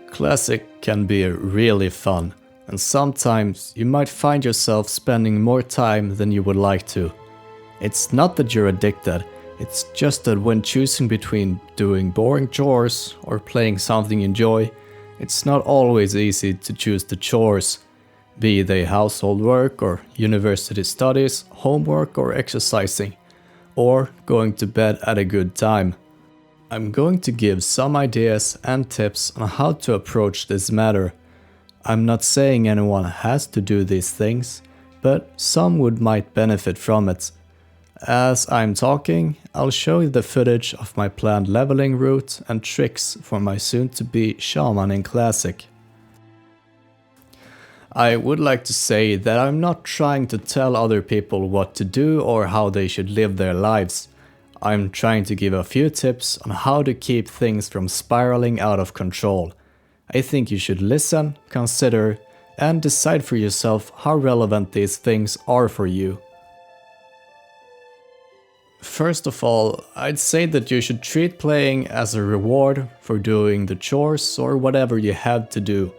Classic can be really fun, and sometimes you might find yourself spending more time than you would like to. It's not that you're addicted, it's just that when choosing between doing boring chores or playing something you enjoy, it's not always easy to choose the chores, be they household work or university studies, homework or exercising, or going to bed at a good time. I'm going to give some ideas and tips on how to approach this matter. I'm not saying anyone has to do these things, but some might benefit from it. As I'm talking, I'll show you the footage of my planned leveling route and tricks for my soon-to-be Shaman in Classic. I would like to say that I'm not trying to tell other people what to do or how they should live their lives. I'm trying to give a few tips on how to keep things from spiraling out of control. I think you should listen, consider, and decide for yourself how relevant these things are for you. First of all, I'd say that you should treat playing as a reward for doing the chores or whatever you have to do.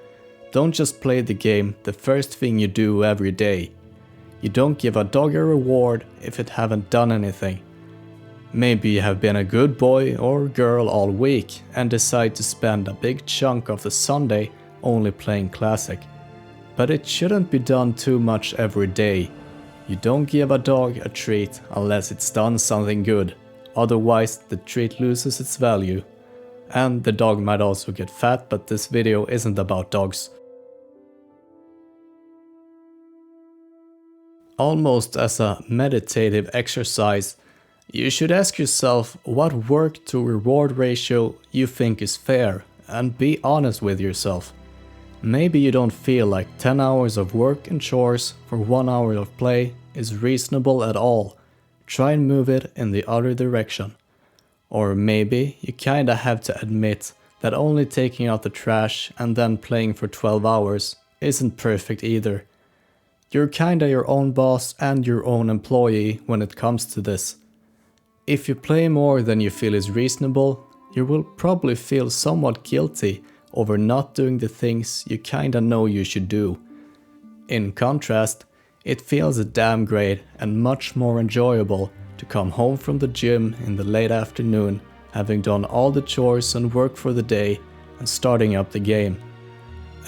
Don't just play the game the first thing you do every day. You don't give a dog a reward if it haven't done anything. Maybe you have been a good boy or girl all week and decide to spend a big chunk of the Sunday only playing Classic. But it shouldn't be done too much every day. You don't give a dog a treat unless it's done something good, otherwise the treat loses its value. And the dog might also get fat, but this video isn't about dogs. Almost as a meditative exercise, you should ask yourself what work to reward ratio you think is fair and be honest with yourself. Maybe you don't feel like 10 hours of work and chores for 1 hour of play is reasonable at all. Try and move it in the other direction. Or maybe you kinda have to admit that only taking out the trash and then playing for 12 hours isn't perfect either. You're kinda your own boss and your own employee when it comes to this. If you play more than you feel is reasonable, you will probably feel somewhat guilty over not doing the things you kinda know you should do. In contrast, it feels damn great and much more enjoyable to come home from the gym in the late afternoon, having done all the chores and work for the day and starting up the game.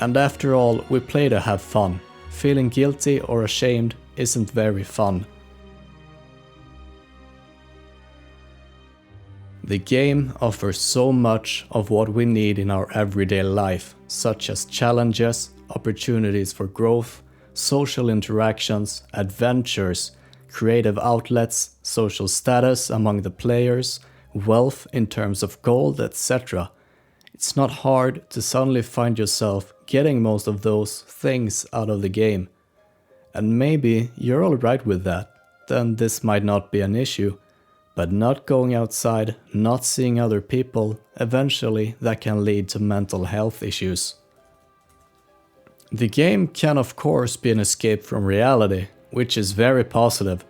And after all, we play to have fun. Feeling guilty or ashamed isn't very fun. The game offers so much of what we need in our everyday life, such as challenges, opportunities for growth, social interactions, adventures, creative outlets, social status among the players, wealth in terms of gold, etc. It's not hard to suddenly find yourself getting most of those things out of the game. And maybe you're alright with that, then this might not be an issue. But not going outside, not seeing other people, eventually that can lead to mental health issues. The game can of course be an escape from reality, which is very positive,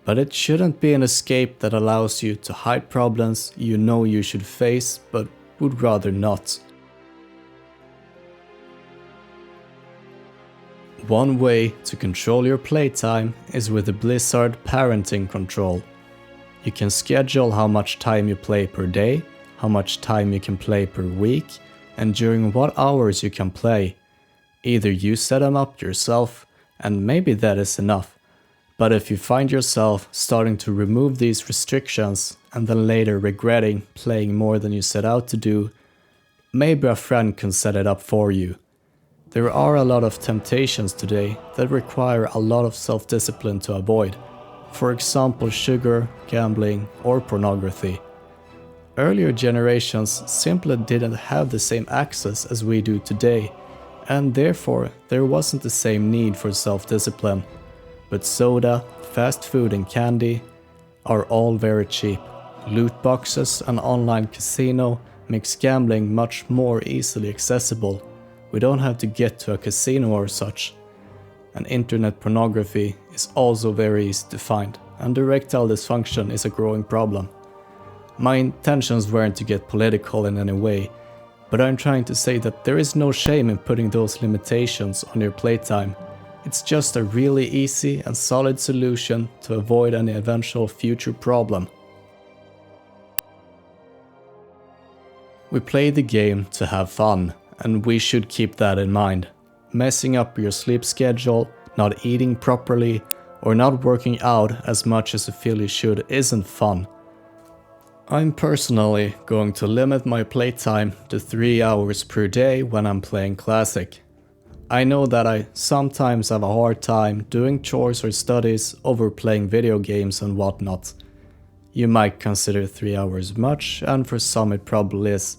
but it shouldn't be an escape that allows you to hide problems you know you should face but would rather not. One way to control your playtime is with the Blizzard parenting control. You can schedule how much time you play per day, how much time you can play per week, and during what hours you can play. Either you set them up yourself, and maybe that is enough. But if you find yourself starting to remove these restrictions and then later regretting playing more than you set out to do, maybe a friend can set it up for you. There are a lot of temptations today that require a lot of self-discipline to avoid. For example, sugar, gambling, or pornography. Earlier generations simply didn't have the same access as we do today, and therefore there wasn't the same need for self-discipline. But soda, fast food and candy are all very cheap. Loot boxes and online casino makes gambling much more easily accessible. We don't have to get to a casino or such. And internet pornography is also very easy to find, and erectile dysfunction is a growing problem. My intentions weren't to get political in any way, But I'm trying to say that there is no shame in putting those limitations on your playtime. It's just a really easy and solid solution to avoid any eventual future problem. We play the game to have fun, and we should keep that in mind. Messing up your sleep schedule, not eating properly, or not working out as much as you feel you should isn't fun. I'm personally going to limit my playtime to 3 hours per day when I'm playing Classic. I know that I sometimes have a hard time doing chores or studies over playing video games and whatnot. You might consider 3 hours much, and for some it probably is.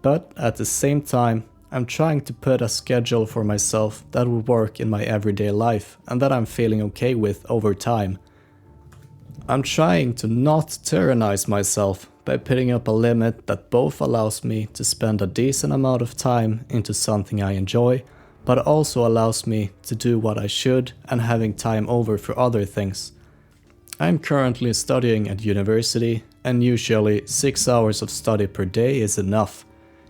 But at the same time, I'm trying to put a schedule for myself that will work in my everyday life and that I'm feeling okay with over time. I'm trying to not tyrannize myself by putting up a limit that both allows me to spend a decent amount of time into something I enjoy, but also allows me to do what I should and having time over for other things. I'm currently studying at university, and usually 6 hours of study per day is enough.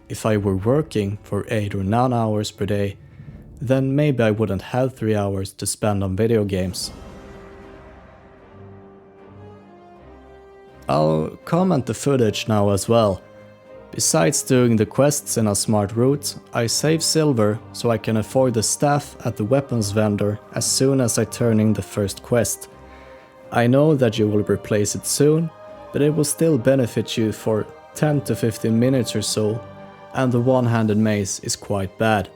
If I were working for 8 or 9 hours per day, then maybe I wouldn't have 3 hours to spend on video games. I'll comment the footage now as well. Besides doing the quests in a smart route, I save silver so I can afford the staff at the weapons vendor as soon as I turn in the first quest. I know that you will replace it soon, but it will still benefit you for 10 to 15 minutes or so, and the one-handed mace is quite bad.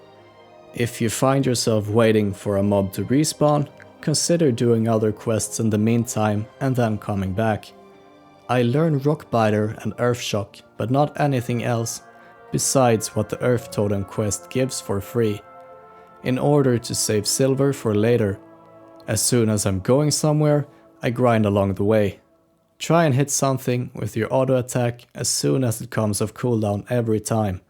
If you find yourself waiting for a mob to respawn, consider doing other quests in the meantime and then coming back. I learned Rockbiter and Earthshock, but not anything else besides what the Earth Totem quest gives for free, in order to save silver for later. As soon as I'm going somewhere, I grind along the way. Try and hit something with your auto attack as soon as it comes off cooldown every time.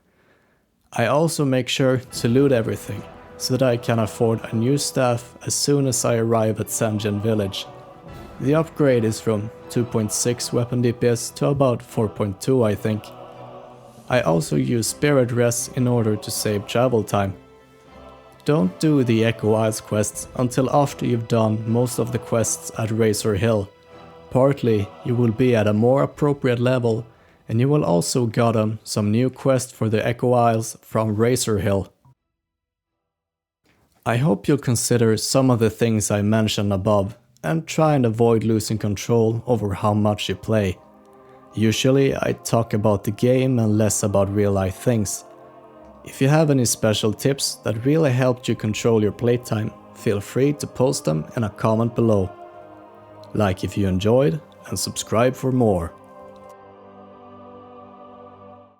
I also make sure to loot everything, so that I can afford a new staff as soon as I arrive at Sanjin village. The upgrade is from 2.6 weapon DPS to about 4.2 I think. I also use Spirit Rest in order to save travel time. Don't do the Echo Isles quests until after you've done most of the quests at Razor Hill. Partly, you will be at a more appropriate level, and you will also gotten some new quests for the Echo Isles from Razor Hill. I hope you'll consider some of the things I mentioned above, and try and avoid losing control over how much you play. Usually I talk about the game and less about real life things. If you have any special tips that really helped you control your playtime, feel free to post them in a comment below. Like if you enjoyed, and subscribe for more.